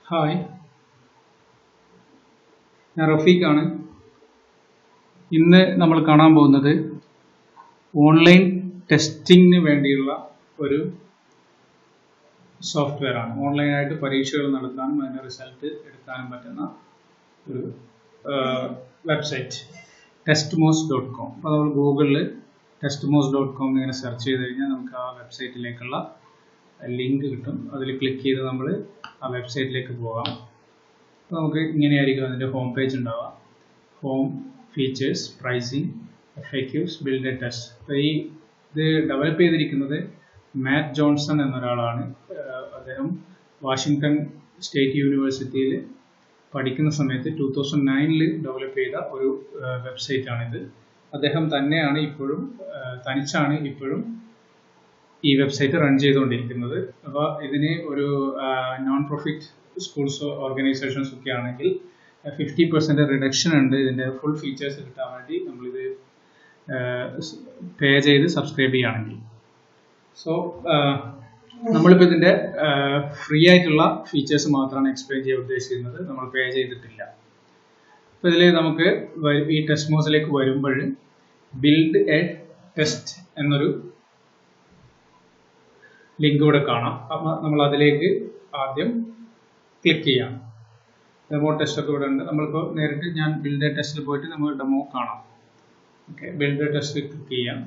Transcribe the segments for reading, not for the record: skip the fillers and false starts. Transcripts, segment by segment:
Hi, ഞാൻ റഫീഖാണ്. ഇന്ന് നമ്മൾ കാണാൻ പോകുന്നത് ഓൺലൈൻ ടെസ്റ്റിങ്ങിന് വേണ്ടിയുള്ള ഒരു സോഫ്റ്റ്വെയർ ആണ്. ഓൺലൈനായിട്ട് പരീക്ഷകൾ നടത്താനും അതിൻ്റെ റിസൾട്ട് എടുക്കാനും പറ്റുന്ന ഒരു വെബ്സൈറ്റ് testmost.com. അപ്പോൾ നമ്മൾ ഗൂഗിളിൽ testmost.com ഇങ്ങനെ സെർച്ച് ചെയ്ത് കഴിഞ്ഞാൽ നമുക്ക് ആ വെബ്സൈറ്റിലേക്കുള്ള ലിങ്ക് കിട്ടും. അതിൽ ക്ലിക്ക് ചെയ്ത് നമ്മൾ ആ വെബ്സൈറ്റിലേക്ക് പോകാം. അപ്പോൾ നമുക്ക് ഇങ്ങനെയായിരിക്കും അതിൻ്റെ ഹോം പേജ് ഉണ്ടാവുക. Home, features, pricing, FAQs, build A test. അപ്പോൾ ഇത് ഡെവലപ്പ് ചെയ്തിരിക്കുന്നത് മാറ്റ് ജോൺസൺ എന്നൊരാളാണ്. അദ്ദേഹം വാഷിങ്ടൺ സ്റ്റേറ്റ് യൂണിവേഴ്സിറ്റിയിൽ പഠിക്കുന്ന സമയത്ത് 2009 ഡെവലപ്പ് ചെയ്ത ഒരു വെബ്സൈറ്റാണിത്. അദ്ദേഹം തന്നെയാണ് ഇപ്പോഴും തനിച്ചാണ് ഇപ്പോഴും ഈ വെബ്സൈറ്റ് റൺ ചെയ്തുകൊണ്ടിരിക്കുന്നത്. അപ്പോൾ ഇതിന് ഒരു നോൺ പ്രോഫിറ്റ് സ്കൂൾസ് ഓർഗനൈസേഷൻസ് ഒക്കെ ആണെങ്കിൽ 50% റിഡക്ഷൻ ഉണ്ട്. ഇതിൻ്റെ ഫുൾ ഫീച്ചേഴ്സ് കിട്ടാൻ വേണ്ടി നമ്മളിത് പേ ചെയ്ത് സബ്സ്ക്രൈബ് ചെയ്യുകയാണെങ്കിൽ. സോ നമ്മളിപ്പോൾ ഇതിൻ്റെ ഫ്രീ ആയിട്ടുള്ള ഫീച്ചേഴ്സ് മാത്രമാണ് എക്സ്പ്ലെയിൻ ചെയ്യാൻ ഉദ്ദേശിക്കുന്നത്. നമ്മൾ പേ ചെയ്തിട്ടില്ല. അപ്പോൾ ഇതിൽ നമുക്ക് ഈ ടെസ്റ്റ് മോസിലേക്ക് വരുമ്പോൾ ബിൽഡ് എ ടെസ്റ്റ് എന്നൊരു ലിങ്ക് ഇവിടെ കാണാം. അപ്പം നമ്മൾ അതിലേക്ക് ആദ്യം ക്ലിക്ക് ചെയ്യാം. ഡെമോ ടെസ്റ്റ് ഒക്കെ ഇവിടെ ഉണ്ട്. നമ്മളിപ്പോൾ നേരിട്ട് ഞാൻ ബിൽഡ് എ ടെസ്റ്റിൽ പോയിട്ട് നമ്മൾ ഡെമോ കാണാം. ഓക്കെ, ബിൽഡ് എ ടെസ്റ്റിൽ ക്ലിക്ക് ചെയ്യാം.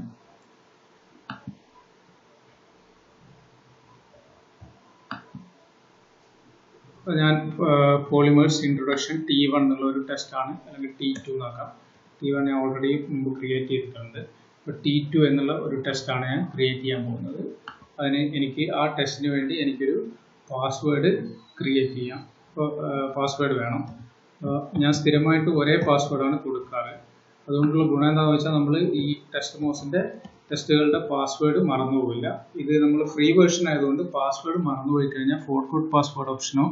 അപ്പോൾ ഞാൻ പോളിമേഴ്സ് ഇൻട്രൊഡക്ഷൻ T1 എന്നുള്ള ഒരു ടെസ്റ്റാണ്, അല്ലെങ്കിൽ T2 നോക്കാം. T1 ഞാൻ ഓൾറെഡി മുമ്പ് ക്രിയേറ്റ് ചെയ്തിട്ടുണ്ട്. ഇപ്പോൾ T2 എന്നുള്ള ഒരു ടെസ്റ്റാണ് ഞാൻ ക്രിയേറ്റ് ചെയ്യാൻ പോകുന്നത്. അതിന് എനിക്ക് ആ ടെസ്റ്റിന് വേണ്ടി എനിക്കൊരു പാസ്വേഡ് ക്രിയേറ്റ് ചെയ്യാം. അപ്പോൾ പാസ്വേഡ് വേണം. ഞാൻ സ്ഥിരമായിട്ട് ഒരേ പാസ്വേഡാണ് കൊടുക്കാറ്. അതുകൊണ്ടുള്ള ഗുണം എന്താണെന്ന് വെച്ചാൽ നമ്മൾ ഈ ടെസ്റ്റ് മോസിൻ്റെ ടെസ്റ്റുകളുടെ പാസ്വേഡ് മറന്നുപോകില്ല. ഇത് നമ്മൾ ഫ്രീ വേർഷൻ ആയതുകൊണ്ട് പാസ്വേഡ് മറന്നുപോയി കഴിഞ്ഞാൽ ഫോർഗോട്ട് പാസ്വേഡ് ഓപ്ഷനോ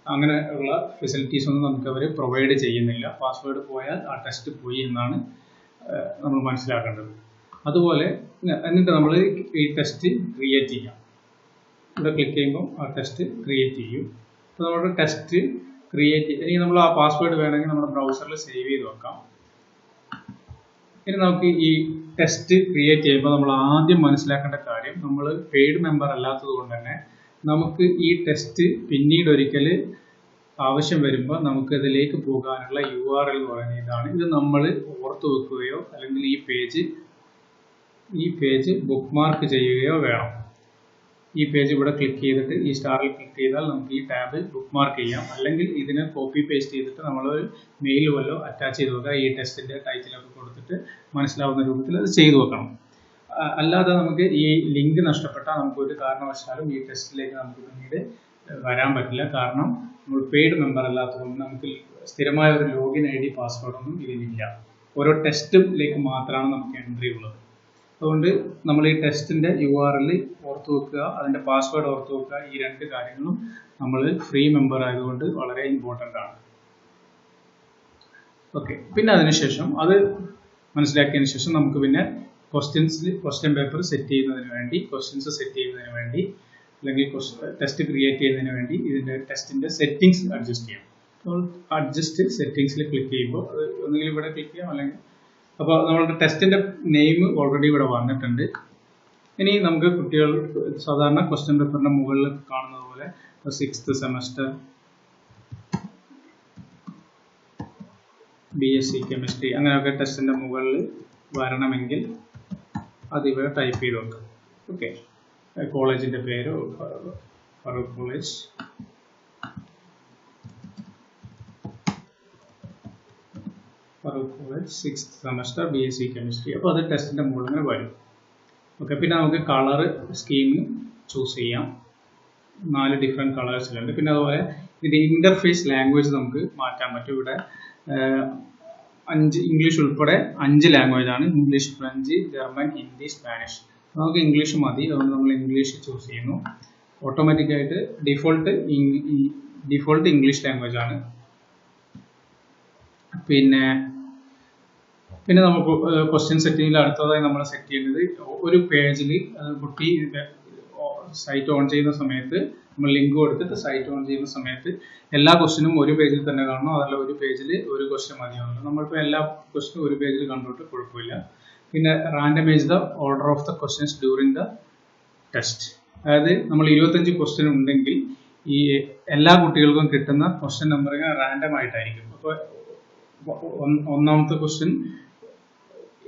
അങ്ങനെ ഉള്ള ഫെസിലിറ്റീസ് ഒന്നും നമുക്ക് അവർ പ്രൊവൈഡ് ചെയ്യുന്നില്ല. പാസ്വേഡ് പോയാൽ ആ ടെസ്റ്റ് പോയി എന്നാണ് നമ്മൾ മനസ്സിലാക്കേണ്ടത്. അതുപോലെ എന്നിട്ട് നമ്മൾ ഈ ടെസ്റ്റ് ക്രിയേറ്റ് ചെയ്യാം. ഇവിടെ ക്ലിക്ക് ചെയ്യുമ്പോൾ ആ ടെസ്റ്റ് ക്രിയേറ്റ് ചെയ്യും. അപ്പോൾ നമ്മുടെ ടെസ്റ്റ് ക്രിയേറ്റ് ഇനി നമ്മൾ ആ പാസ്വേഡ് വേണമെങ്കിൽ നമ്മുടെ ബ്രൗസറിൽ സേവ് ചെയ്ത് വെക്കാം. ഇനി നമുക്ക് ഈ ടെസ്റ്റ് ക്രിയേറ്റ് ചെയ്യുമ്പോൾ നമ്മൾ ആദ്യം മനസ്സിലാക്കേണ്ട കാര്യം, നമ്മൾ പെയ്ഡ് മെമ്പർ അല്ലാത്തത് കൊണ്ട് തന്നെ നമുക്ക് ഈ ടെസ്റ്റ് പിന്നീട് ഒരിക്കൽ ആവശ്യം വരുമ്പോൾ നമുക്ക് ഇതിലേക്ക് പോകാനുള്ള URL എന്ന് പറയുന്നത് ഇതാണ്. ഇത് നമ്മൾ ഓർത്ത് വെക്കുകയോ അല്ലെങ്കിൽ ഈ പേജ് ബുക്ക് മാർക്ക് ചെയ്യുകയോ വേണം. ഈ പേജ് ഇവിടെ ക്ലിക്ക് ചെയ്തിട്ട് ഈ സ്റ്റാറിൽ ക്ലിക്ക് ചെയ്താൽ നമുക്ക് ഈ ടാബ് ബുക്ക് മാർക്ക് ചെയ്യാം. അല്ലെങ്കിൽ ഇതിനെ കോപ്പി പേസ്റ്റ് ചെയ്തിട്ട് നമ്മൾ മെയിൽ വല്ലോ അറ്റാച്ച് ചെയ്ത് വെക്കുക. ഈ ടെസ്റ്റിൻ്റെ ടൈറ്റിലൊക്കെ കൊടുത്തിട്ട് മനസ്സിലാവുന്ന രൂപത്തിൽ അത് ചെയ്തു വെക്കണം. അല്ലാതെ നമുക്ക് ഈ ലിങ്ക് നഷ്ടപ്പെട്ടാൽ നമുക്ക് ഒരു കാരണവശാലും ഈ ടെസ്റ്റിലേക്ക് നമുക്ക് പിന്നീട് വരാൻ പറ്റില്ല. കാരണം നമ്മൾ പെയ്ഡ് മെമ്പർ അല്ലാത്തതുകൊണ്ട് നമുക്ക് സ്ഥിരമായ ഒരു ലോഗിൻ ID പാസ്വേഡൊന്നും ഇതിലില്ല. ഓരോ ടെസ്റ്റിലേക്ക് മാത്രമാണ് നമുക്ക് എൻട്രി ഉള്ളത്. അതുകൊണ്ട് നമ്മൾ ഈ ടെസ്റ്റിൻ്റെ URL ഓർത്ത് വെക്കുക, അതിൻ്റെ പാസ്വേഡ് ഓർത്ത് വെക്കുക. ഈ രണ്ട് കാര്യങ്ങളും നമ്മൾ ഫ്രീ മെമ്പർ ആയതുകൊണ്ട് വളരെ ഇമ്പോർട്ടൻ്റ് ആണ്. ഓക്കെ, പിന്നെ അതിനുശേഷം അത് മനസ്സിലാക്കിയതിന് ശേഷം നമുക്ക് പിന്നെ ക്വസ്റ്റ്യൻ പേപ്പർ സെറ്റ് ചെയ്യുന്നതിന് വേണ്ടി അല്ലെങ്കിൽ ടെസ്റ്റ് ക്രിയേറ്റ് ചെയ്യുന്നതിന് വേണ്ടി ഇതിൻ്റെ ടെസ്റ്റിൻ്റെ സെറ്റിംഗ്സ് അഡ്ജസ്റ്റ് ചെയ്യാം. അപ്പോൾ അഡ്ജസ്റ്റ് സെറ്റിംഗ്സിൽ ക്ലിക്ക് ചെയ്യുമ്പോൾ ഒന്നുകിൽ ഇവിടെ ക്ലിക്ക് ചെയ്യാം, അല്ലെങ്കിൽ അപ്പോൾ നമ്മളുടെ ടെസ്റ്റിൻ്റെ നെയിം ഓൾറെഡി ഇവിടെ വന്നിട്ടുണ്ട്. ഇനി നമുക്ക് കുട്ടികൾ സാധാരണ ക്വസ്റ്റ്യൻ പേപ്പറിൻ്റെ മുകളിൽ കാണുന്നത് പോലെ 6th സെമസ്റ്റർ BSc കെമിസ്ട്രി അങ്ങനെയൊക്കെ ടെസ്റ്റിൻ്റെ മുകളിൽ വരണമെങ്കിൽ അതിവിടെ ടൈപ്പ് ചെയ്ത് വെക്കാം. ഓക്കെ, കോളേജിൻ്റെ പേര് Farook college, Farook college 6th semester BSc chemistry. അപ്പോൾ അത് ടെസ്റ്റിൻ്റെ മുകളിൽ നിന്ന് വരും. ഓക്കെ, പിന്നെ നമുക്ക് കളർ സ്കീം ചൂസ് ചെയ്യാം. 4 ഡിഫറെൻറ്റ് കളേഴ്സിലുണ്ട്. പിന്നെ അതുപോലെ ഇതിൻ്റെ ഇൻ്റർഫേസ് ലാംഗ്വേജ് നമുക്ക് മാറ്റാൻ പറ്റും. ഇവിടെ 5 ഇംഗ്ലീഷ് ഉൾപ്പെടെ 5 ലാംഗ്വേജാണ്. English, French, German, Hindi, Spanish. നമുക്ക് ഇംഗ്ലീഷ് മതി, അതുകൊണ്ട് നമ്മൾ ഇംഗ്ലീഷ് ചൂസ് ചെയ്യുന്നു. ഓട്ടോമാറ്റിക്കായിട്ട് ഡിഫോൾട്ട് ഇംഗ്ലീഷ് ലാംഗ്വേജ് ആണ്. പിന്നെ നമുക്ക് ക്വസ്റ്റ്യൻ സെറ്റിങ്ങിൽ അടുത്തതായി നമ്മൾ സെറ്റ് ചെയ്യേണ്ടത് ഒരു പേജിൽ കുട്ടി സൈറ്റ് ഓൺ ചെയ്യുന്ന സമയത്ത് നമ്മൾ ലിങ്ക് കൊടുത്തിട്ട് സൈറ്റ് ഓൺ ചെയ്യുന്ന സമയത്ത് എല്ലാ ക്വസ്റ്റിനും ഒരു പേജിൽ തന്നെ കാണണം, അതല്ല ഒരു പേജിൽ ഒരു ക്വസ്റ്റ്യൻ മതിയാവുള്ളൂ. നമ്മളിപ്പോൾ എല്ലാ ക്വസ്റ്റിനും ഒരു പേജിൽ കണ്ടിട്ട് കുഴപ്പമില്ല. പിന്നെ randomise the order of the questions during the test. അതായത് നമ്മൾ 25 ക്വസ്റ്റ്യൻ ഉണ്ടെങ്കിൽ ഈ എല്ലാ കുട്ടികൾക്കും കിട്ടുന്ന ക്വസ്റ്റ്യൻ നമ്പറിങ് റാൻഡം ആയിട്ടായിരിക്കും. അപ്പോൾ ഒന്നാമത്തെ ക്വസ്റ്റ്യൻ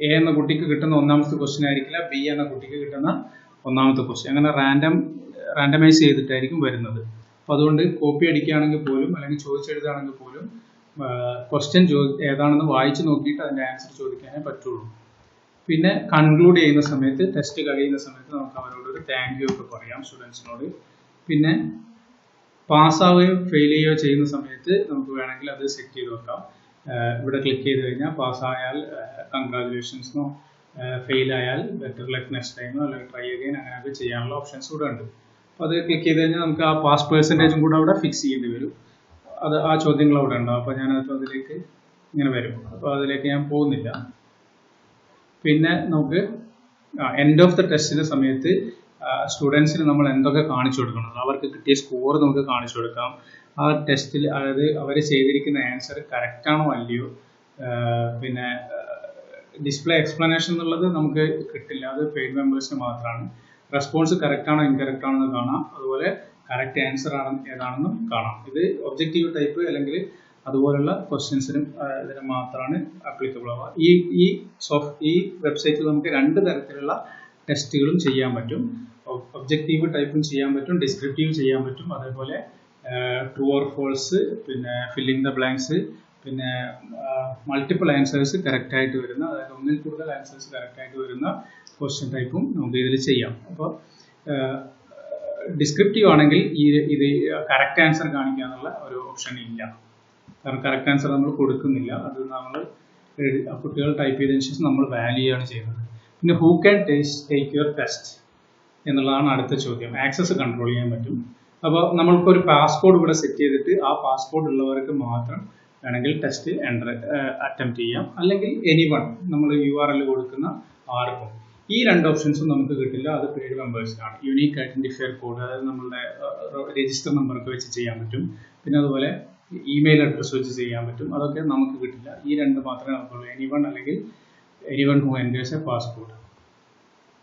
എ എന്ന കുട്ടിക്ക് കിട്ടുന്ന ഒന്നാമത്തെ ക്വസ്റ്റ്യൻ ആയിരിക്കില്ല ബി എന്ന കുട്ടിക്ക് കിട്ടുന്ന ഒന്നാമത്തെ ക്വസ്റ്റ്യൻ. അങ്ങനെ റാൻഡമൈസ് ചെയ്തിട്ടായിരിക്കും വരുന്നത്. അപ്പോൾ അതുകൊണ്ട് കോപ്പി അടിക്കുകയാണെങ്കിൽ പോലും അല്ലെങ്കിൽ ചോദിച്ചെഴുതുകയാണെങ്കിൽ പോലും ക്വസ്റ്റ്യൻ ഏതാണെന്ന് വായിച്ച് നോക്കിയിട്ട് അതിൻ്റെ ആൻസർ ചോദിക്കാനേ പറ്റുള്ളൂ. പിന്നെ കൺക്ലൂഡ് ചെയ്യുന്ന സമയത്ത്, ടെസ്റ്റ് കഴിയുന്ന സമയത്ത് നമുക്ക് അവരോട് ഒരു താങ്ക് യു ഒക്കെ പറയാം സ്റ്റുഡൻസിനോട്. പിന്നെ പാസ്സാവുകയോ ഫെയിൽ ചെയ്യുകയോ ചെയ്യുന്ന സമയത്ത് നമുക്ക് വേണമെങ്കിൽ അത് സെറ്റ് ചെയ്ത് വെക്കാം. ഇവിടെ ക്ലിക്ക് ചെയ്ത് കഴിഞ്ഞാൽ പാസ്സായാൽ കൺഗ്രാജുലേഷൻസോ, ഫെയിൽ ആയാൽ ബെറ്റർ ലക്ക് നെക്സ്റ്റ് ടൈമോ അല്ലെങ്കിൽ ട്രൈ അഗൈൻ അങ്ങനെയൊക്കെ ചെയ്യാനുള്ള ഓപ്ഷൻസ് കൂടെ ഉണ്ട്. അപ്പോൾ അത് ക്ലിക്ക് ചെയ്ത് കഴിഞ്ഞാൽ നമുക്ക് ആ പാസ് പെർസെൻറ്റേജും കൂടെ അവിടെ ഫിക്സ് ചെയ്യേണ്ടി വരും. അത് ആ ചോദ്യങ്ങൾ അവിടെ ഉണ്ടാവും. അപ്പോൾ ഞാനത് അതിലേക്ക് ഇങ്ങനെ വരും. അപ്പോൾ അതിലേക്ക് ഞാൻ പോകുന്നില്ല. പിന്നെ നമുക്ക് എൻഡ് ഓഫ് ദ ടെസ്റ്റിൻ്റെ സമയത്ത് സ്റ്റുഡൻസിന് നമ്മൾ എന്തൊക്കെ കാണിച്ചു കൊടുക്കണം, അവർക്ക് കിട്ടിയ സ്കോർ നമുക്ക് കാണിച്ചു കൊടുക്കാം. ആ ടെസ്റ്റിൽ അതായത് അവർ ചെയ്തിരിക്കുന്ന ആൻസർ കറക്റ്റ് ആണോ അല്ലയോ, പിന്നെ ഡിസ്പ്ലേ എക്സ്പ്ലനേഷൻ എന്നുള്ളത് നമുക്ക് കിട്ടില്ല, അത് പെയ്ഡ് മെമ്പേഴ്സിന് മാത്രമാണ്. റെസ്പോൺസ് കറക്റ്റ് ആണോ ഇൻകറക്റ്റ് ആണോ എന്ന് കാണാം, അതുപോലെ കറക്റ്റ് ആൻസർ ഏതാണെന്നും കാണാം. ഇത് ഒബ്ജക്റ്റീവ് ടൈപ്പ് അല്ലെങ്കിൽ അതുപോലുള്ള ക്വസ്റ്റ്യൻസിനും ഇതിന് മാത്രമാണ് ആപ്ലിക്കബിൾ ആവുക. ഈ വെബ്സൈറ്റിൽ നമുക്ക് 2 തരത്തിലുള്ള ടെസ്റ്റുകളും ചെയ്യാൻ പറ്റും. ഒബ്ജക്റ്റീവ് ടൈപ്പും ചെയ്യാൻ പറ്റും, ഡിസ്ക്രിപ്റ്റീവ് ചെയ്യാൻ പറ്റും, അതേപോലെ ട്രൂ ഓർ ഫോൾസ്, പിന്നെ ഫില്ലിംഗ് ദ ബ്ലാങ്ക്സ്, പിന്നെ മൾട്ടിപ്പിൾ ആൻസേഴ്സ് കറക്റ്റ് ആയിട്ട് വരുന്ന, അതായത് ഒന്നിൽ കൂടുതൽ ആൻസേഴ്സ് കറക്റ്റ് ആയിട്ട് വരുന്ന ക്വസ്റ്റ്യൻ ടൈപ്പും നമുക്ക് ഇതിൽ ചെയ്യാം. അപ്പോൾ ഡിസ്ക്രിപ്റ്റീവ് ആണെങ്കിൽ ഇത് കറക്റ്റ് ആൻസർ കാണിക്കുക എന്നുള്ള ഒരു ഓപ്ഷൻ ഇല്ല. കാരണം കറക്റ്റ് ആൻസർ നമ്മൾ കൊടുക്കുന്നില്ല, അത് നമ്മൾ കുട്ടികൾ ടൈപ്പ് ചെയ്തതിനു ശേഷം നമ്മൾ വാല്യൂ ആണ് ചെയ്യുന്നത്. പിന്നെ who can take your test എന്നുള്ളതാണ് അടുത്ത ചോദ്യം. ആക്സസ് കൺട്രോൾ ചെയ്യാൻ പറ്റും. അപ്പോൾ നമ്മൾക്കൊരു പാസ്കോഡ് ഇവിടെ സെറ്റ് ചെയ്തിട്ട് ആ പാസ്കോഡ് ഉള്ളവർക്ക് മാത്രം വേണമെങ്കിൽ ടെസ്റ്റ് അറ്റംപ്റ്റ് ചെയ്യാം, അല്ലെങ്കിൽ എനിവൺ നമ്മൾ URL കൊടുക്കുന്ന ആർക്കും. ഈ 2 ഓപ്ഷൻസും നമുക്ക് കിട്ടില്ല, അത് പെയ്ഡ് മെമ്പേഴ്സിനാണ്. യുണീക്ക് ഐഡന്റിഫയർ കോഡ്, അതായത് നമ്മളുടെ രജിസ്റ്റർ നമ്പറൊക്കെ വെച്ച് ചെയ്യാൻ പറ്റും. പിന്നെ അതുപോലെ ഇമെയിൽ അഡ്രസ്സ് വെച്ച് ചെയ്യാൻ പറ്റും, അതൊക്കെ നമുക്ക് കിട്ടില്ല. ഈ 2 മാത്രമേ നമുക്കുള്ളൂ, എനിവൺ അല്ലെങ്കിൽ anyone who enters A passcode.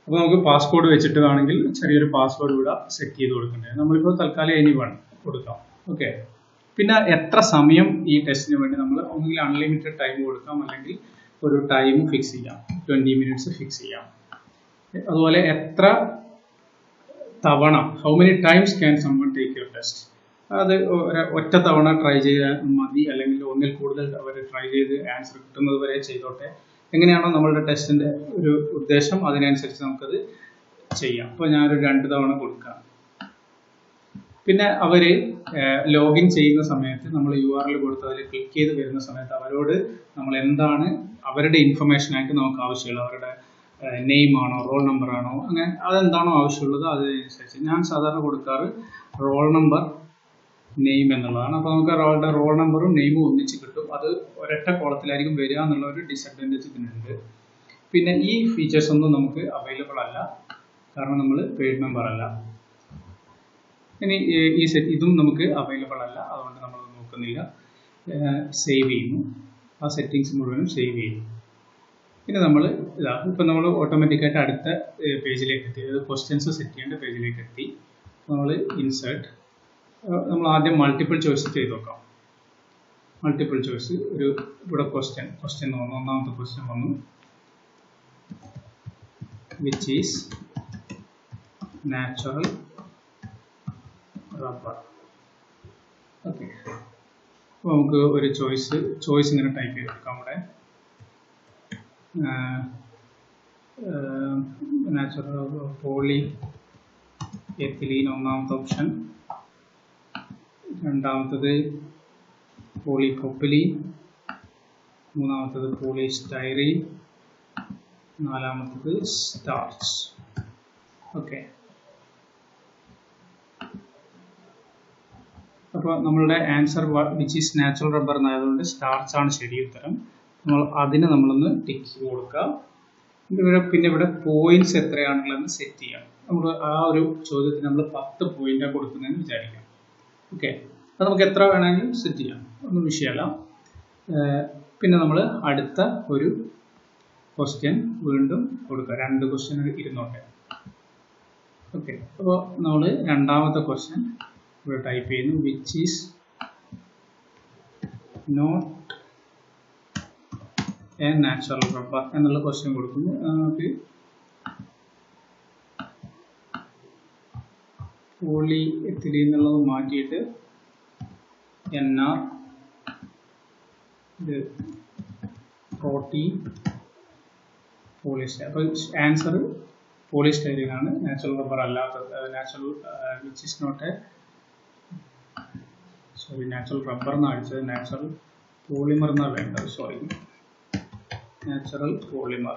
അപ്പോൾ നമുക്ക് പാസ്കോഡ് വെച്ചിട്ട് വേണമെങ്കിൽ ചെറിയൊരു പാസ്വേഡ് ഇവിടെ സെറ്റ് ചെയ്ത് കൊടുക്കേണ്ടത്. നമ്മളിപ്പോൾ തൽക്കാലം എനിവൺ കൊടുക്കാം. ഓക്കെ. പിന്നെ എത്ര സമയം ഈ ടെസ്റ്റിന് വേണ്ടി നമ്മൾ ഒന്നുകിൽ അൺലിമിറ്റഡ് ടൈം കൊടുക്കാം, അല്ലെങ്കിൽ ഒരു ടൈം ഫിക്സ് ചെയ്യാം, 20 മിനിറ്റ്സ് ഫിക്സ് ചെയ്യാം. അതുപോലെ എത്ര തവണ, how many times can someone take your test, അത് ഒറ്റ തവണ ട്രൈ ചെയ്താൽ മതി, അല്ലെങ്കിൽ ഒന്നിൽ കൂടുതൽ അവർ ട്രൈ ചെയ്ത് ആൻസർ കിട്ടുന്നത് വരെ ചെയ്തോട്ടെ. എങ്ങനെയാണോ നമ്മളുടെ ടെസ്റ്റിൻ്റെ ഒരു ഉദ്ദേശം അതിനനുസരിച്ച് നമുക്കത് ചെയ്യാം. അപ്പോൾ ഞാനൊരു 2 തവണ കൊടുക്കാം. പിന്നെ അവർ ലോഗിൻ ചെയ്യുന്ന സമയത്ത് നമ്മൾ URL കൊടുത്ത് അതിൽ ക്ലിക്ക് ചെയ്ത് വരുന്ന സമയത്ത് അവരോട് നമ്മൾ എന്താണ് അവരുടെ ഇൻഫർമേഷനായിട്ട് നമുക്ക് ആവശ്യമുള്ളത്, അവരുടെ നെയിം ആണോ റോൾ നമ്പർ ആണോ, അങ്ങനെ അതെന്താണോ ആവശ്യമുള്ളത് അതിനനുസരിച്ച്. ഞാൻ സാധാരണ കൊടുക്കാറ് റോൾ നമ്പർ നെയിം എന്നുള്ളതാണ്. അപ്പോൾ നമുക്ക് അവരുടെ റോൾ നമ്പറും നെയിമും ഒന്നിച്ച് കിട്ടും. അത് ഒരൊറ്റ കോളത്തിലായിരിക്കും വരിക എന്നുള്ള ഒരു ഡിസഡ്വാൻറ്റേജ് ഇതിനുണ്ട്. പിന്നെ ഈ ഫീച്ചേഴ്സ് ഒന്നും നമുക്ക് അവൈലബിൾ അല്ല, കാരണം നമ്മൾ പെയ്ഡ് മെമ്പർ അല്ല. ഇനി ഇതും നമുക്ക് അവൈലബിൾ അല്ല, അതുകൊണ്ട് നമ്മൾ നോക്കുന്നില്ല. സേവ് ചെയ്യുന്നു, ആ സെറ്റിങ്സ് മുഴുവനും സേവ് ചെയ്യുന്നു. പിന്നെ നമ്മൾ ഇപ്പം നമ്മൾ ഓട്ടോമാറ്റിക്കായിട്ട് അടുത്ത പേജിലേക്ക് എത്തി, അതായത് ക്വസ്റ്റ്യൻസ് സെറ്റ് ചെയ്യേണ്ട പേജിലേക്ക് എത്തി. നമ്മൾ ഇൻസേർട്ട്, നമ്മൾ ആദ്യം മൾട്ടിപ്പിൾ ചോയ്സ് ചെയ്ത് നോക്കാം. മൾട്ടിപ്പിൾ ചോയ്സ് ഒരു ഇവിടെ ക്വസ്റ്റ്യൻ വന്നു, ഒന്നാമത്തെ ക്വസ്റ്റ്യൻ വന്നു, which is natural rubber. Okay. അപ്പോൾ നമുക്ക് ഒരു ചോയ്സ് ഇങ്ങനെ ടൈപ്പ് ചെയ്ത് കൊടുക്കാം. ഇവിടെ നാച്ചുറൽ പോളി എത്തിലീൻ ഒന്നാമത്തെ ഓപ്ഷൻ, രണ്ടാമത്തത് പോളിപ്രോപ്പിലീൻ, മൂന്നാമത്തത് പോളിസ്റ്റൈറീൻ, നാലാമത്തത് സ്റ്റാർച്ച്. ഓക്കെ. അപ്പോൾ നമ്മളുടെ answer which is natural rubber എന്നായതുകൊണ്ട് സ്റ്റാർച്ച് ആണ് ശരി ഉത്തരം. അതിന് നമ്മളൊന്ന് ടിക്ക് ചെയ്ത് കൊടുക്കുക. പിന്നെ ഇവിടെ പോയിന്റ്സ് എത്രയാണെന്നുള്ളത് സെറ്റ് ചെയ്യാം. നമുക്ക് ആ ഒരു ചോദ്യത്തിന് നമ്മൾ 10 പോയിന്റാണ് കൊടുക്കുന്നതെന്ന് വിചാരിക്കാം. ഓക്കെ, അത് നമുക്ക് എത്ര വേണമെങ്കിലും സെറ്റ് ചെയ്യാം, ഒന്നും വിഷയമല്ല. പിന്നെ നമ്മൾ അടുത്ത ഒരു ക്വസ്റ്റ്യൻ വീണ്ടും കൊടുക്കുക. 2 ക്വസ്റ്റ്യൻ ഇരുന്നോട്ടെ. ഓക്കെ, അപ്പോൾ നമ്മൾ രണ്ടാമത്തെ ക്വസ്റ്റ്യൻ ഇവിടെ ടൈപ്പ് ചെയ്യുന്നു. Which is not a natural rubber എന്നുള്ള ക്വസ്റ്റ്യൻ കൊടുക്കുന്നു. നമുക്ക് പോളി എത്തിലീൻ എന്നുള്ളത് മാറ്റിയിട്ട് NR ഇത് പ്രോട്ടീൻ പോളിസ്റ്റൈരീൻ. അപ്പോൾ ആൻസർ പോളിസ്റ്റൈരീൻ ആണ്, നാച്ചുറൽ റബ്ബർ അല്ലാത്തത്. Natural which is not a natural rubber എന്നാണ് അടിച്ചത്, നാച്ചുറൽ പോളിമർ എന്നാണ് വേണ്ടത്. Sorry, natural polymer.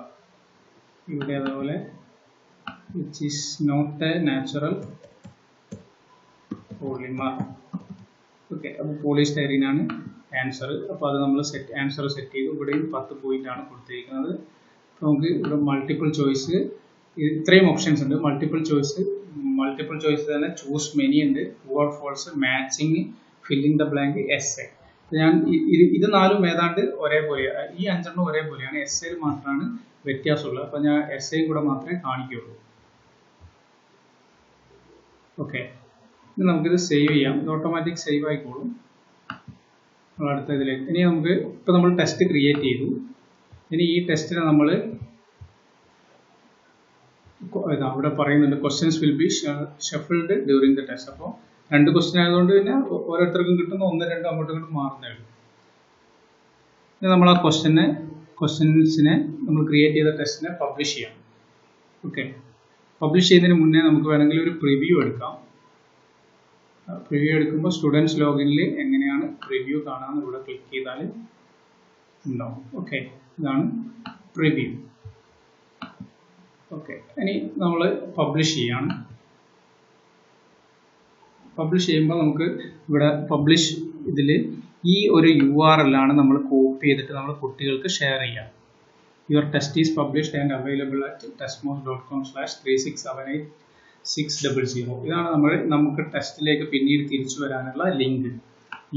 ഇവിടെ അതുപോലെ which is not a natural polymer. Okay, അപ്പോൾ പോളിസ്റ്റൈരീൻ ആണ് ആൻസർ. അപ്പോൾ അത് നമ്മൾ ആൻസർ സെറ്റ് ചെയ്തു. ഇവിടെയും 10 പോയിന്റ് ആണ് കൊടുത്തിരിക്കുന്നത്. അപ്പോൾ നമുക്ക് ഇവിടെ മൾട്ടിപ്പിൾ ചോയ്സ്, ഇത്രയും ഓപ്ഷൻസ് ഉണ്ട്. മൾട്ടിപ്പിൾ ചോയ്സ് തന്നെ ചൂസ് മെനി ഉണ്ട്, true or false, matching, filling the blank, essay. ഞാൻ ഇത് 4ഉം ഏതാണ്ട് ഒരേപോലെയാണ്, ഈ 5 ഒരേപോലെയാണ്. എസ്സേയിൽ മാത്രമാണ് വ്യത്യാസമുള്ളത്. അപ്പോൾ ഞാൻ എസ്സേയും കൂടെ മാത്രമേ കാണിക്കുകയുള്ളൂ. ഓക്കെ, ഇനി നമുക്കിത് സേവ് ചെയ്യാം. ഇത് ഓട്ടോമാറ്റിക് സേവ് ആയിക്കോളും. അടുത്ത ഇതിലേക്ക് ഇനി നമുക്ക് ഇപ്പോൾ നമ്മൾ ടെസ്റ്റ് ക്രിയേറ്റ് ചെയ്തു. ഇനി ഈ ടെസ്റ്റിനെ നമ്മൾ അവിടെ പറയുന്നുണ്ട് questions will be shuffled during the test. അപ്പോൾ 2 ക്വസ്റ്റ്യൻ ആയതുകൊണ്ട് പിന്നെ ഓരോരുത്തർക്കും കിട്ടുന്ന 1, 2 അങ്ങോട്ടും ഇങ്ങോട്ടും മാറുന്നേ ഉള്ളൂ. ഇനി നമ്മൾ ആ ക്വസ്റ്റ്യൻസിനെ നമ്മൾ ക്രിയേറ്റ് ചെയ്ത ടെസ്റ്റിനെ പബ്ലിഷ് ചെയ്യാം. ഓക്കെ, പബ്ലിഷ് ചെയ്യുന്നതിന് മുന്നേ നമുക്ക് വേണമെങ്കിൽ ഒരു പ്രിവ്യൂ എടുക്കാം. പ്രിവ്യൂ എടുക്കുമ്പോൾ സ്റ്റുഡൻസ് ലോഗിനിൽ എങ്ങനെയാണ് പ്രിവ്യൂ കാണാമെന്ന് ഇവിടെ ക്ലിക്ക് ചെയ്താൽ ഉണ്ടാവും. ഓക്കെ, ഇതാണ് പ്രിവ്യൂ. ഓക്കെ, ഇനി നമ്മൾ പബ്ലിഷ് ചെയ്യാണ്. പബ്ലിഷ് ചെയ്യുമ്പോൾ നമുക്ക് ഇവിടെ പബ്ലിഷ് ഇതിൽ ഈ ഒരു URL ആണ് നമ്മൾ കോപ്പി ചെയ്തിട്ട് നമ്മൾ കുട്ടികൾക്ക് ഷെയർ ചെയ്യാം. Your test is published and available at testmos.com/3678600. ഇതാണ് നമുക്ക് ടെസ്റ്റിലേക്ക് പിന്നീട് തിരിച്ചു വരാനുള്ള ലിങ്ക്.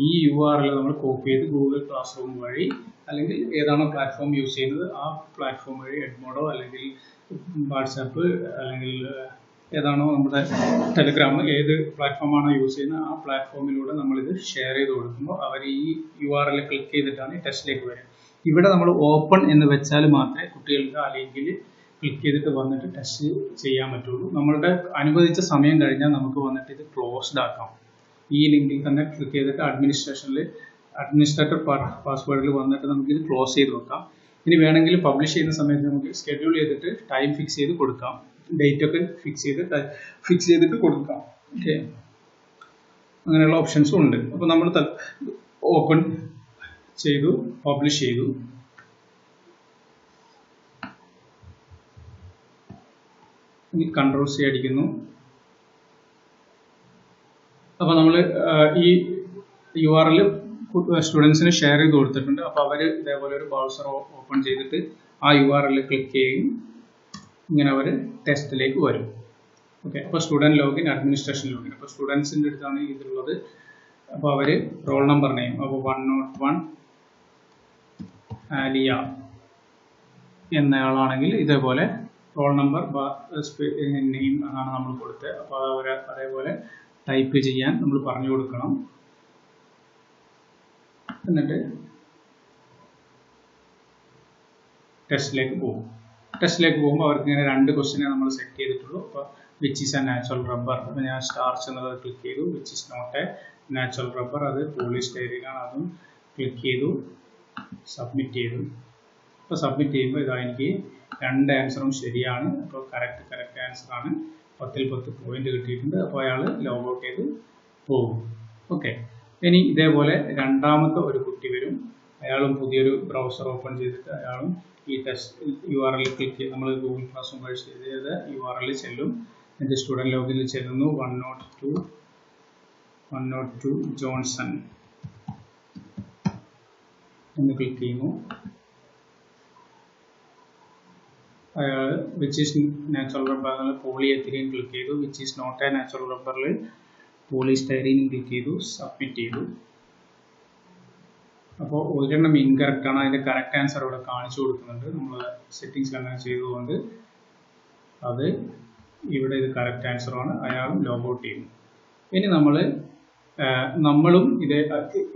ഈ URL നമ്മൾ കോപ്പി ചെയ്ത് ഗൂഗിൾ ക്ലാസ് റൂം വഴി അല്ലെങ്കിൽ ഏതാണോ പ്ലാറ്റ്ഫോം യൂസ് ചെയ്യുന്നത് ആ പ്ലാറ്റ്ഫോം വഴി എഡ്മോഡോ അല്ലെങ്കിൽ വാട്സാപ്പ് അല്ലെങ്കിൽ ഏതാണോ നമ്മുടെ ടെലിഗ്രാം, ഏത് പ്ലാറ്റ്ഫോമാണോ യൂസ് ചെയ്യുന്നത് ആ പ്ലാറ്റ്ഫോമിലൂടെ നമ്മളിത് ഷെയർ ചെയ്ത് കൊടുക്കുമ്പോൾ അവർ ഈ URL ക്ലിക്ക് ചെയ്തിട്ടാണ് ഈ ടെസ്റ്റിലേക്ക് വരിക. ഇവിടെ നമ്മൾ ഓപ്പൺ എന്ന് വെച്ചാൽ മാത്രമേ കുട്ടികൾക്ക് ആ ലിങ്കിൽ ക്ലിക്ക് ചെയ്തിട്ട് വന്നിട്ട് ടെസ്റ്റ് ചെയ്യാൻ പറ്റുള്ളൂ. നമ്മളുടെ അനുവദിച്ച സമയം കഴിഞ്ഞാൽ നമുക്ക് വന്നിട്ട് ഇത് ക്ലോസ്ഡ് ആക്കാം. ഈ ലിങ്കിൽ തന്നെ ക്ലിക്ക് ചെയ്തിട്ട് അഡ്മിനിസ്ട്രേറ്റർ പാസ്വേഡിൽ വന്നിട്ട് നമുക്കിത് ക്ലോസ് ചെയ്ത് വെക്കാം. ഇനി വേണമെങ്കിൽ പബ്ലിഷ് ചെയ്യുന്ന സമയത്ത് നമുക്ക് ഷെഡ്യൂൾ ചെയ്തിട്ട് ടൈം ഫിക്സ് ചെയ്ത് കൊടുക്കാം, ഡേറ്റ് ഒക്കെ ഫിക്സ് ചെയ്തിട്ട് കൊടുക്കാം. ഓക്കെ, അങ്ങനെയുള്ള ഓപ്ഷൻസും ഉണ്ട്. അപ്പോൾ നമ്മൾ ഓപ്പൺ ചെയ്തു, പബ്ലിഷ് ചെയ്തു. ഇനി Ctrl+C അടിക്കുന്നു. അപ്പോൾ നമ്മൾ ഈ URL സ്റ്റുഡൻസിന് ഷെയർ ചെയ്ത് കൊടുത്തിട്ടുണ്ട്. അപ്പോൾ അവർ ഇതേപോലെ ഒരു ബ്രൗസർ ഓപ്പൺ ചെയ്തിട്ട് ആ URL ക്ലിക്ക് ചെയ്യും, ഇങ്ങനെ അവർ ടെസ്റ്റിലേക്ക് വരും. ഓക്കെ, അപ്പോൾ സ്റ്റുഡൻറ് ലോഗിൻ, അഡ്മിനിസ്ട്രേഷൻ ലോഗിൻ. അപ്പോൾ സ്റ്റുഡൻസിൻ്റെ അടുത്താണ് ഇതിലുള്ളത്. അപ്പോൾ അവർ റോൾ നമ്പർ നെയിം, അപ്പോൾ 101 ആലിയ എന്നയാളാണെങ്കിൽ ഇതേപോലെ റോൾ നമ്പർ നെയിം എന്നാണ് നമ്മൾ കൊടുത്തത്. അപ്പോൾ അവർ അതേപോലെ ടൈപ്പ് ചെയ്യാൻ നമ്മൾ പറഞ്ഞു കൊടുക്കണം. എന്നിട്ട് ടെസ്റ്റിലേക്ക് പോകും. ടെസ്റ്റിലേക്ക് പോകുമ്പോൾ അവർക്ക് ഇങ്ങനെ 2 ക്വസ്റ്റ്യനെ നമ്മൾ സെറ്റ് ചെയ്തിട്ടുള്ളൂ. അപ്പോൾ which is a natural rubber, അപ്പോൾ ഞാൻ സ്റ്റാർച്ച് എന്നുള്ളത് ക്ലിക്ക് ചെയ്തു. Which is not a natural rubber, അത് പോളിസ്റ്റൈരീൻ ആണ്, അതും ക്ലിക്ക് ചെയ്തു, സബ്മിറ്റ് ചെയ്തു. അപ്പോൾ സബ്മിറ്റ് ചെയ്യുമ്പോൾ ഇതാ എനിക്ക് 2 ആൻസറും ശരിയാണ്. അപ്പോൾ കറക്റ്റ് ആൻസറാണ്. 10ൽ 10 പോയിന്റ് കിട്ടിയിട്ടുണ്ട്. അപ്പോൾ അയാൾ ലോഗ് ഔട്ട് ചെയ്ത് പോകും. ഓക്കെ, ഇനി ഇതേപോലെ രണ്ടാമത്തെ ഒരു കുട്ടി വരും. അയാളും പുതിയൊരു ബ്രൗസർ ഓപ്പൺ ചെയ്തിട്ട് അയാളും ഈ ടെസ്റ്റ് URL ക്ലിക്ക് ചെയ്ത് നമ്മൾ ഗൂഗിൾ ക്ലാസ് റൂം വഴി ചെയ്ത URL ചെല്ലും. എൻ്റെ സ്റ്റുഡൻറ് ലോഗിനിൽ ചെല്ലുന്നു. 102 ജോൺസൺ എന്ന് ക്ലിക്ക് ചെയ്യുന്നു. അയാൾ which is natural rubber polyethylene click ചെയ്തു, which is not a natural റബ്ബറിൽ പോളിസ്റ്റൈറീൻ ക്ലിക്ക് ചെയ്തു, സബ്മിറ്റ് ചെയ്തു. അപ്പോൾ ഒരെണ്ണം ഇൻകറക്റ്റ് ആണ്, അതിൻ്റെ കറക്റ്റ് ആൻസർ ഇവിടെ കാണിച്ചു കൊടുക്കുന്നുണ്ട്. നമ്മൾ സെറ്റിങ്സ് അങ്ങനെ ചെയ്തുകൊണ്ട് അത് ഇവിടെ ഇത് കറക്റ്റ് ആൻസറാണ്, അയാളും ലോഗ് ഔട്ട് ചെയ്യുന്നു. ഇനി നമ്മളും ഇത്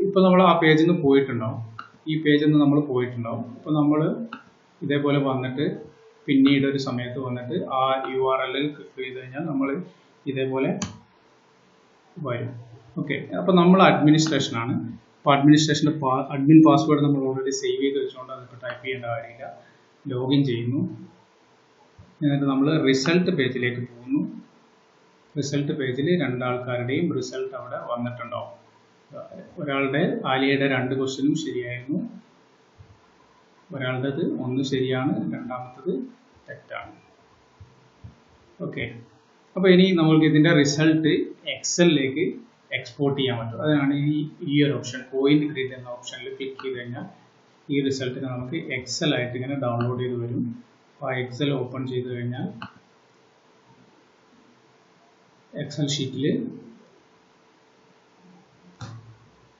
ഇപ്പോൾ നമ്മൾ ആ പേജിൽ നിന്ന് പോയിട്ടുണ്ടാവും, ഈ പേജിൽ നിന്ന് നമ്മൾ പോയിട്ടുണ്ടാവും. അപ്പോൾ നമ്മൾ ഇതേപോലെ വന്നിട്ട് പിന്നീട് ഒരു സമയത്ത് വന്നിട്ട് ആ URL ക്ലിക്ക് ചെയ്ത് കഴിഞ്ഞാൽ നമ്മൾ ഇതേപോലെ വരും. ഓക്കെ, അപ്പോൾ നമ്മൾ അഡ്മിനിസ്ട്രേഷനാണ്. അപ്പോൾ അഡ്മിനിസ്ട്രേഷൻ്റെ അഡ്മിൻ പാസ്വേഡ് നമ്മൾ ഓൾറെഡി സേവ് ചെയ്ത് വെച്ചുകൊണ്ട് അതിപ്പോൾ ടൈപ്പ് ചെയ്യേണ്ട കാര്യമില്ല. ലോഗിൻ ചെയ്യുന്നു. എന്നിട്ട് നമ്മൾ റിസൾട്ട് പേജിലേക്ക് പോകുന്നു. റിസൾട്ട് പേജിൽ രണ്ടാൾക്കാരുടെയും റിസൾട്ട് അവിടെ വന്നിട്ടുണ്ടാവും. ഒരാളുടെ ആലിയയുടെ 2 ക്വസ്റ്റ്യനും ശരിയായിരുന്നു, ഒരാളുടേത് 1 ശരിയാണ്, രണ്ടാമത്തത് തെറ്റാണ്. ഓക്കെ, അപ്പോൾ ഇനി നമ്മൾക്ക് ഇതിൻ്റെ റിസൾട്ട് എക്സലിലേക്ക് എക്സ്പോർട്ട് ചെയ്യാൻ പറ്റും. അതാണ് ഈ ഒരു ഓപ്ഷൻ, പോയിന്റ് ഗ്രിഡ് എന്ന ഓപ്ഷനിൽ ക്ലിക്ക് ചെയ്ത് കഴിഞ്ഞാൽ ഈ റിസൾട്ടിനെ നമുക്ക് എക്സൽ ആയിട്ട് ഇങ്ങനെ ഡൗൺലോഡ് ചെയ്ത് വരും. അപ്പോൾ ആ എക്സൽ ഓപ്പൺ ചെയ്ത് കഴിഞ്ഞാൽ എക്സൽ ഷീറ്റിൽ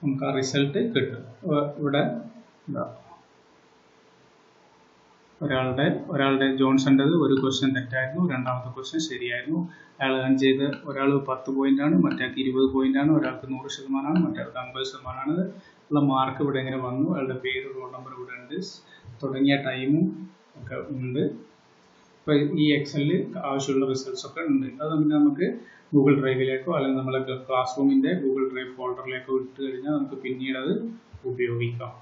നമുക്ക് ആ റിസൾട്ട് കിട്ടും. ഇവിടെ ഒരാളുടെ ജോൺസൻ്റെത് 1 ക്വസ്റ്റ്യൻ തെറ്റായിരുന്നു, രണ്ടാമത്തെ ക്വസ്റ്റ്യൻ ശരിയായിരുന്നു. അയാൾ ഏൺ ചെയ്ത് ഒരാൾ 10 പോയിന്റാണ്, മറ്റേയാൾക്ക് 20 പോയിന്റാണ്, ഒരാൾക്ക് 100%, മറ്റേയാൾക്ക് 50% ഉള്ള മാർക്ക് ഇവിടെ എങ്ങനെ വന്നു. അയാളുടെ പേര്, റോൾ നമ്പർ ഇവിടെ ഉണ്ട്, തുടങ്ങിയ ടൈമും ഒക്കെ ഉണ്ട്. അപ്പോൾ ഈ എക്സലിൽ ആവശ്യമുള്ള റിസൾട്ട്സ് ഒക്കെ ഉണ്ട്. അത് പിന്നെ നമുക്ക് ഗൂഗിൾ ഡ്രൈവിലേക്കോ അല്ലെങ്കിൽ നമ്മളെ ക്ലാസ് റൂമിൻ്റെ ഗൂഗിൾ ഡ്രൈവ് ഫോൾഡറിലേക്കോ ഇട്ട് കഴിഞ്ഞാൽ നമുക്ക് പിന്നീട് അത് ഉപയോഗിക്കാം.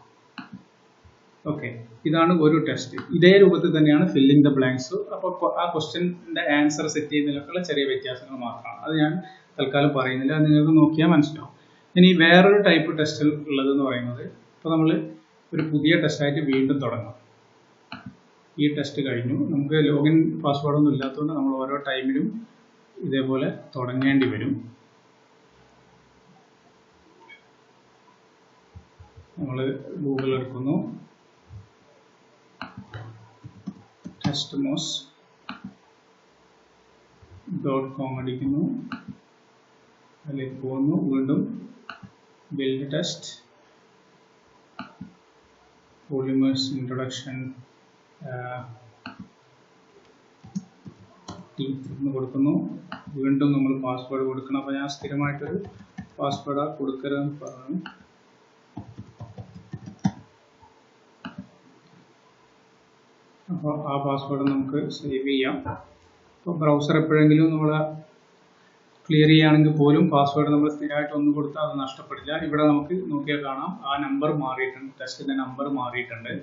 ഓക്കെ, ഇതാണ് ഒരു ടെസ്റ്റ്. ഇതേ രൂപത്തിൽ തന്നെയാണ് ഫില്ലിംഗ് ദ ബ്ലാങ്ക്സ്. അപ്പോൾ ആ ക്വസ്റ്റ്യൻ്റെ ആൻസർ സെറ്റ് ചെയ്യുന്നതിലൊക്കെയുള്ള ചെറിയ വ്യത്യാസങ്ങൾ മാത്രമാണ്. അത് ഞാൻ തൽക്കാലം പറയുന്നില്ല, അത് നിങ്ങൾക്ക് നോക്കിയാൽ മനസ്സിലാവും. ഇനി വേറൊരു ടൈപ്പ് ടെസ്റ്റ് ഉള്ളതെന്ന് പറയുന്നത്, ഇപ്പോൾ നമ്മൾ ഒരു പുതിയ ടെസ്റ്റായിട്ട് വീണ്ടും തുടങ്ങാം. ഈ ടെസ്റ്റ് കഴിഞ്ഞു, നമുക്ക് ലോഗിൻ പാസ്വേഡൊന്നും ഇല്ലാത്തതുകൊണ്ട് നമ്മൾ ഓരോ ടൈമിലും ഇതേപോലെ തുടങ്ങേണ്ടി വരും. നമ്മൾ ഗൂഗിൾ എടുക്കുന്നു, testmos.com അടിക്കുന്നു, അതിലേക്ക് പോകുന്നു, വീണ്ടും ബിൽഡ് ടെസ്റ്റ്, പോളിമേഴ്സ് ഇൻട്രൊഡക്ഷൻ എന്ന് കൊടുക്കുന്നു. വീണ്ടും നമ്മൾ പാസ്വേഡ് കൊടുക്കണം. അപ്പോൾ ഞാൻ സ്ഥിരമായിട്ടൊരു പാസ്വേഡാണ് കൊടുക്കരുതെന്ന് പറഞ്ഞു. അപ്പോൾ ആ പാസ്വേഡ് നമുക്ക് സേവ് ചെയ്യാം. അപ്പോൾ ബ്രൗസർ എപ്പോഴെങ്കിലും നമ്മൾ ക്ലിയർ ചെയ്യുകയാണെങ്കിൽ പോലും പാസ്വേഡ് നമ്മൾ സ്ഥിരമായിട്ട് ഒന്ന് കൊടുത്താൽ അത് നഷ്ടപ്പെടില്ല. ഇവിടെ നമുക്ക് നോക്കിയാൽ കാണാം ആ നമ്പർ മാറിയിട്ടുണ്ട്, ടെസ്റ്റിൻ്റെ നമ്പർ മാറിയിട്ടുണ്ട്.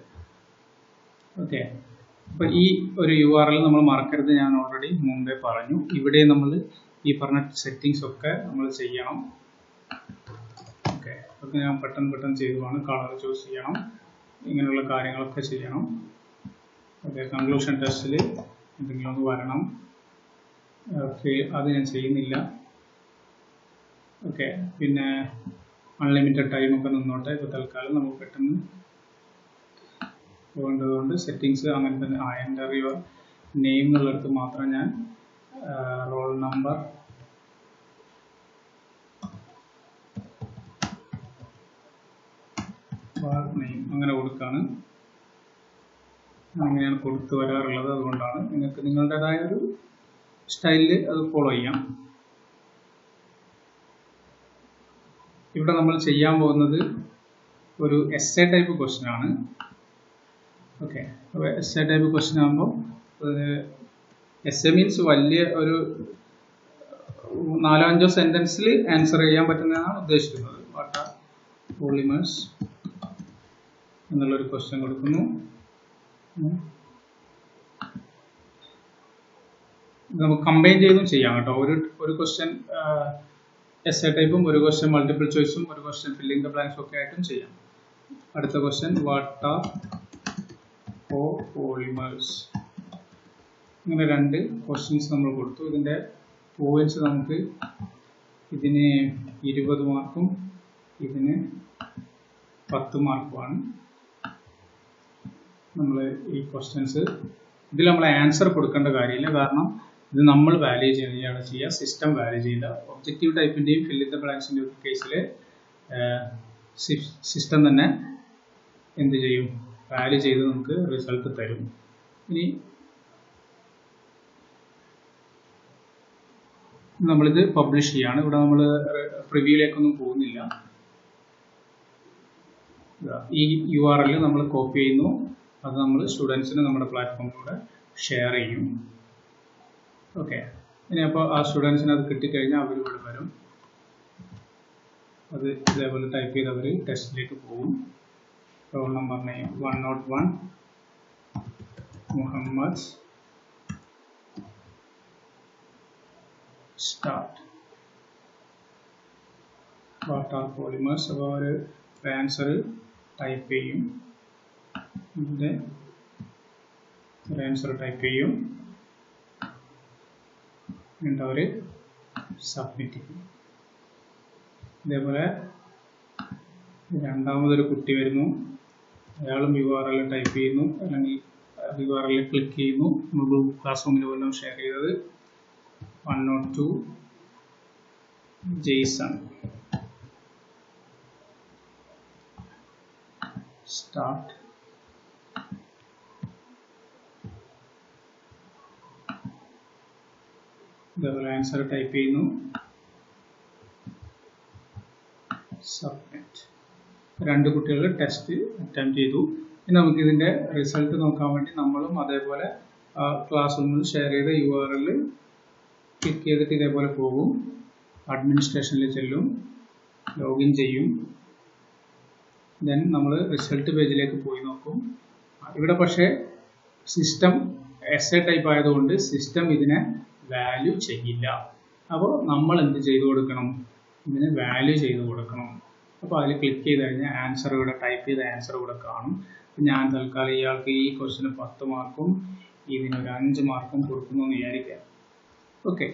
ഓക്കെ, അപ്പോൾ ഈ ഒരു URL നമ്മൾ മറക്കരുത്, ഞാൻ ഓൾറെഡി മുമ്പേ പറഞ്ഞു. ഇവിടെ നമ്മൾ ഈ പറഞ്ഞ സെറ്റിങ്സ് ഒക്കെ നമ്മൾ ചെയ്യണം. ഓക്കെ, അതൊക്കെ ഞാൻ പെട്ടെന്ന് ചെയ്തുമാണ്. കളർ ചൂസ് ചെയ്യണം, ഇങ്ങനെയുള്ള കാര്യങ്ങളൊക്കെ ചെയ്യണം. ഓക്കെ, കൺക്ലൂഷൻ ടെസ്റ്റിൽ എന്തെങ്കിലും ഒന്ന് വരണം. ഓക്കെ, അത് ഞാൻ ചെയ്യുന്നില്ല. ഓക്കെ, പിന്നെ അൺലിമിറ്റഡ് ടൈമൊക്കെ നിന്നോട്ടെ. ഇപ്പോൾ തൽക്കാലം നമുക്ക് പെട്ടെന്ന് പോകേണ്ടതുകൊണ്ട് സെറ്റിങ്സ് അങ്ങനെ തന്നെ. എൻ്റർ യുവർ നെയിം എന്നുള്ളിടത്ത് മാത്രം ഞാൻ റോൾ നമ്പർ, നെയിം അങ്ങനെ കൊടുക്കുകയാണ്. അങ്ങനെയാണ് കൊടുത്തു വരാറുള്ളത്. അതുകൊണ്ടാണ് നിങ്ങൾക്ക് നിങ്ങളുടേതായ ഒരു സ്റ്റൈലിൽ അത് ഫോളോ ചെയ്യാം. ഇവിടെ നമ്മൾ ചെയ്യാൻ പോകുന്നത് ഒരു എസ്സേ ടൈപ്പ് ക്വസ്റ്റ്യൻ ആണ്. ഓക്കെ, അപ്പോൾ എസ്സേ ടൈപ്പ് ക്വസ്റ്റ്യൻ ആകുമ്പോൾ എസ്സേ മീൻസ് വലിയ ഒരു 4-5 സെൻറ്റൻസിൽ ആൻസർ ചെയ്യാൻ പറ്റുന്നതാണ് ഉദ്ദേശിക്കുന്നത്. വാട്ട് ആർ പോളിമേഴ്സ് എന്നുള്ളൊരു ക്വസ്റ്റ്യൻ കൊടുക്കുന്നു. നമുക്ക് കമ്പൈൻ ചെയ്തും ചെയ്യാം കേട്ടോ. ഒരു ക്വസ്റ്റ്യൻ എസ്സേ ടൈപ്പും, ഒരു ക്വസ്റ്റ്യൻ മൾട്ടിപ്പിൾ ചോയ്സും, ഒരു ക്വസ്റ്റ്യൻ ഫില്ലിംഗ് ദ ബ്ലാങ്ക്സും ഒക്കെ ആയിട്ടും ചെയ്യാം. അടുത്ത ക്വസ്റ്റ്യൻ വാട്ട് ആർ പോളിമേഴ്സ്. ഇങ്ങനെ 2 ക്വസ്റ്റ്യൻസ് നമ്മൾ കൊടുത്തു. ഇതിൻ്റെ പോയിന്റ്സ് നമുക്ക് ഇതിന് 20 മാർക്കും ഇതിന് 10 മാർക്കുമാണ്. നമ്മൾ ഈ ക്വസ്റ്റ്യൻസ് ഇതിൽ നമ്മൾ ആൻസർ കൊടുക്കേണ്ട കാര്യമില്ല, കാരണം ഇത് നമ്മൾ വാല്യൂ ചെയ്യുക, സിസ്റ്റം വാല്യൂ ചെയ്യില്ല. ഒബ്ജക്റ്റീവ് ടൈപ്പിൻ്റെയും ഫിൽ ഇൻ ദ ബ്ലാങ്ക്സിൻ്റെയും കേസിൽ സിസ്റ്റം തന്നെ എന്ത് ചെയ്യും, വാല്യൂ ചെയ്ത് നമുക്ക് റിസൾട്ട് തരും. ഇനി നമ്മളിത് പബ്ലിഷ് ചെയ്യാണ്. ഇവിടെ നമ്മൾ പ്രിവ്യൂയിലേക്കൊന്നും പോകുന്നില്ല. ഈ URL നമ്മൾ കോപ്പി ചെയ്യുന്നു, അത് നമ്മൾ സ്റ്റുഡൻസിന് നമ്മുടെ പ്ലാറ്റ്ഫോമിലൂടെ ഷെയർ ചെയ്യും. ഓക്കെ, ഇനി അപ്പോൾ ആ സ്റ്റുഡൻസിന് അത് കിട്ടിക്കഴിഞ്ഞാൽ അവർ ഇവിടെ വരും, അത് ഇതേപോലെ ടൈപ്പ് ചെയ്ത് അവർ ടെസ്റ്റിലേക്ക് പോകും. Roll number name 101 Muhammad, start, what are polymers. അപ്പോൾ അവർ ആൻസർ ടൈപ്പ് ചെയ്യും, ഇതിൻ്റെ ആൻസർ ടൈപ്പ് ചെയ്യും, എന്നിട്ട് അവർ സബ്മിറ്റ് ചെയ്യും. ഇതേപോലെ രണ്ടാമതൊരു കുട്ടി വരുന്നു, അയാളും URL ടൈപ്പ് ചെയ്യുന്നു, അല്ലെങ്കിൽ URL ക്ലിക്ക് ചെയ്യുന്നു. നമ്മൾ ക്ലാസ് റൂമിൽ പോലും ഷെയർ ചെയ്തത് 102 JSON, സ്റ്റാർട്ട്, ഇതേപോലെ ആൻസർ ടൈപ്പ് ചെയ്യുന്നു, സബ്മിറ്റ്. രണ്ട് കുട്ടികൾ ടെസ്റ്റ് അറ്റംപ്റ്റ് ചെയ്തു. ഇനി നമുക്ക് ഇതിൻ്റെ റിസൾട്ട് നോക്കാൻ വേണ്ടി നമ്മളും അതേപോലെ ക്ലാസ് റൂമിൽ ഷെയർ ചെയ്ത URL ക്ലിക്ക് ചെയ്തിട്ട് ഇതേപോലെ പോകും, അഡ്മിനിസ്ട്രേഷനിൽ ചെല്ലും, ലോഗിൻ ചെയ്യും. ദെൻ നമ്മൾ റിസൾട്ട് പേജിലേക്ക് പോയി നോക്കും. ഇവിടെ പക്ഷേ സിസ്റ്റം എസ്എ ടൈപ്പ് ആയതുകൊണ്ട് സിസ്റ്റം ഇതിനെ വാല്യൂ ചെയ്യില്ല. അപ്പോൾ നമ്മൾ എന്ത് ചെയ്തു കൊടുക്കണം, ഇതിന് വാല്യൂ ചെയ്ത് കൊടുക്കണം. അപ്പോൾ അതിൽ ക്ലിക്ക് ചെയ്ത് കഴിഞ്ഞാൽ ആൻസർ ഇവിടെ ടൈപ്പ് ചെയ്ത ആൻസർ ഇവിടെ കാണും. ഞാൻ തൽക്കാലം ഇയാൾക്ക് ഈ ക്വസ്റ്റിന് 10 മാർക്കും ഇതിനൊരു 5 മാർക്കും കൊടുക്കുന്നു എന്ന് വിചാരിക്കാം. ഓക്കെ,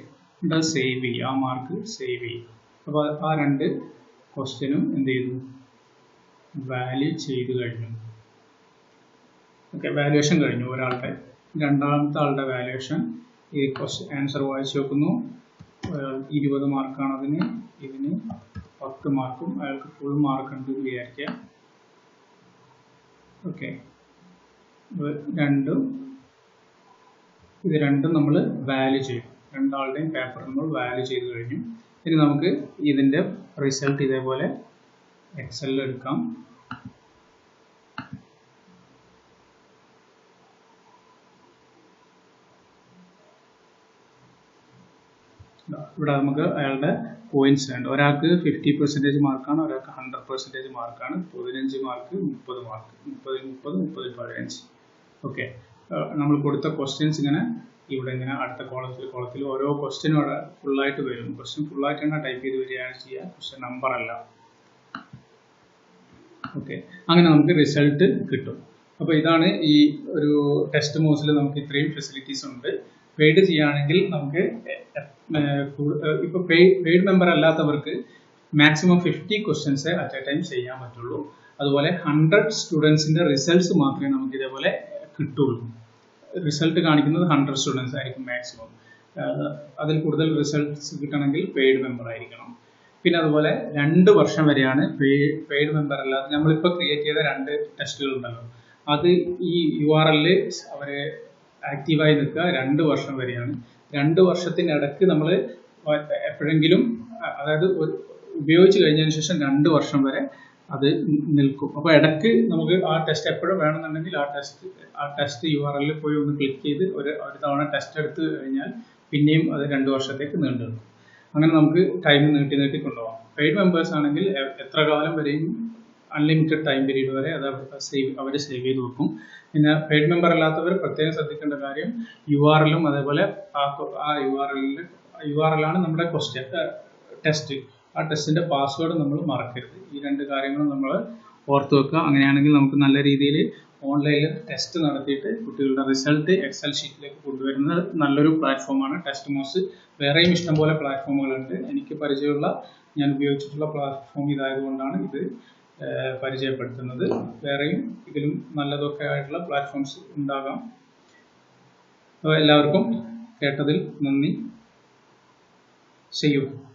ഇത് സേവ് ചെയ്യുക, ആ മാർക്ക് സേവ് ചെയ്യുക. അപ്പോൾ ആ രണ്ട് ക്വസ്റ്റ്യനും എന്ത് ചെയ്തു, വാല്യൂ ചെയ്ത് കഴിഞ്ഞു. ഓക്കെ, വാല്യുവേഷൻ കഴിഞ്ഞു ഒരാളുടെ. രണ്ടാമത്തെ ആളുടെ വാല്യുവേഷൻ ഈ ക്വസ്റ്റ്യൻ ആൻസർ വായിച്ചു നോക്കുന്നു. 20 മാർക്കാണ് അതിന്, ഇതിന് 10 മാർക്കും, അയാൾക്ക് ഫുൾ മാർക്ക് ഉണ്ട് എന്ന് വിചാരിക്കാം. ഓക്കെ, ഇത് രണ്ടും നമ്മൾ വാല്യൂ ചെയ്യും. രണ്ടാളുടെയും പേപ്പർ നമ്മൾ വാല്യൂ ചെയ്ത് കഴിഞ്ഞു. ഇനി നമുക്ക് ഇതിൻ്റെ റിസൾട്ട് ഇതേപോലെ എക്സലിൽ എടുക്കാം. ഇവിടെ നമുക്ക് അയാളുടെ പോയിന്റ്സ് ഉണ്ട്. ഒരാൾക്ക് 50% മാർക്കാണ്, ഒരാൾക്ക് 100% മാർക്കാണ്. 15 മാർക്ക്, 30 മാർക്ക്, 30 15. ഓക്കെ, നമ്മൾ കൊടുത്ത ക്വസ്റ്റ്യൻസ് ഇങ്ങനെ ഇവിടെ ഇങ്ങനെ അടുത്ത കോളത്തിൽ ഓരോ ക്വസ്റ്റ്യനും അവിടെ ഫുള്ളായിട്ട് വരും. ക്വസ്റ്റ്യൻ ഫുള്ളായിട്ട് തന്നെ ടൈപ്പ് ചെയ്ത് വരികയാണ് ചെയ്യുക, ക്വസ്റ്റ്യൻ നമ്പർ അല്ല. ഓക്കെ, അങ്ങനെ നമുക്ക് റിസൾട്ട് കിട്ടും. അപ്പോൾ ഇതാണ് ഈ ഒരു ടെസ്റ്റ് മോസിൽ നമുക്ക് ഇത്രയും ഫെസിലിറ്റീസ് ഉണ്ട്. പെയ്ഡ് ചെയ്യുകയാണെങ്കിൽ നമുക്ക് ഇപ്പോൾ പെയ്ഡ് മെമ്പർ അല്ലാത്തവർക്ക് maximum 50 questions at A time ചെയ്യാൻ പറ്റുള്ളൂ. അതുപോലെ 100 സ്റ്റുഡൻസിൻ്റെ റിസൾട്ട്സ് മാത്രമേ നമുക്ക് ഇതേപോലെ കിട്ടുള്ളൂ. റിസൾട്ട് കാണിക്കുന്നത് 100 സ്റ്റുഡൻസ് ആയിരിക്കും മാക്സിമം. അതിൽ കൂടുതൽ റിസൾട്ട്സ് കിട്ടണമെങ്കിൽ പെയ്ഡ് മെമ്പർ ആയിരിക്കണം. പിന്നെ അതുപോലെ 2 വർഷം വരെയാണ് പെയ്ഡ് മെമ്പർ അല്ലാതെ നമ്മളിപ്പോൾ ക്രിയേറ്റ് ചെയ്ത 2 ടെസ്റ്റുകൾ ഉണ്ടല്ലോ, അത് ഈ URL അവർ ആക്റ്റീവായി നിൽക്കുക 2 വർഷം വരെയാണ്. 2 വർഷത്തിനിടയ്ക്ക് നമ്മൾ എപ്പോഴെങ്കിലും, അതായത് ഉപയോഗിച്ച് കഴിഞ്ഞതിന് ശേഷം 2 വർഷം വരെ അത് നിൽക്കും. അപ്പോൾ ഇടയ്ക്ക് നമുക്ക് ആ ടെസ്റ്റ് എപ്പോഴും വേണമെന്നുണ്ടെങ്കിൽ ആ ടെസ്റ്റ് URL പോയി ഒന്ന് ക്ലിക്ക് ചെയ്ത് ഒരു തവണ ടെസ്റ്റ് എടുത്ത് കഴിഞ്ഞാൽ പിന്നെയും അത് 2 വർഷത്തേക്ക് നീണ്ടു നിൽക്കും. അങ്ങനെ നമുക്ക് ടൈം നീട്ടി കൊണ്ടുപോകാം. പെയ്ഡ് മെമ്പേഴ്സ് ആണെങ്കിൽ എത്ര കാലം വരെയും അൺലിമിറ്റഡ് ടൈം പീരീഡ് വരെ അത് അവർ സേവ് ചെയ്ത് വെക്കും. പിന്നെ പെയ്ഡ് മെമ്പർ അല്ലാത്തവർ പ്രത്യേകം ശ്രദ്ധിക്കേണ്ട കാര്യം URL-ഉം അതേപോലെ ആ URL ആണ് നമ്മുടെ ടെസ്റ്റ്. ആ ടെസ്റ്റിന്റെ പാസ്വേഡ് നമ്മൾ മറക്കരുത്. ഈ 2 കാര്യങ്ങളും നമ്മൾ ഓർത്ത് വെക്കുക. അങ്ങനെയാണെങ്കിൽ നമുക്ക് നല്ല രീതിയിൽ ഓൺലൈനിൽ ടെസ്റ്റ് നടത്തിയിട്ട് കുട്ടികളുടെ റിസൾട്ട് എക്സൽ ഷീറ്റിലേക്ക് കൊണ്ടുവരുന്നത് നല്ലൊരു പ്ലാറ്റ്ഫോമാണ് ടെസ്റ്റ് മോസ്. വേറെയും ഇഷ്ടംപോലെ പ്ലാറ്റ്ഫോമുകളുണ്ട്. എനിക്ക് പരിചയമുള്ള, ഞാൻ ഉപയോഗിച്ചിട്ടുള്ള പ്ലാറ്റ്ഫോം ഇതായതുകൊണ്ടാണ് ഇത് പരിചയപ്പെടുത്തുന്നത്. വേറെയും ഇതിലും നല്ലതൊക്കെ ആയിട്ടുള്ള പ്ലാറ്റ്ഫോംസ് ഉണ്ടാകാം. അപ്പോൾ എല്ലാവർക്കും കേട്ടതിൽ നന്ദി. See you.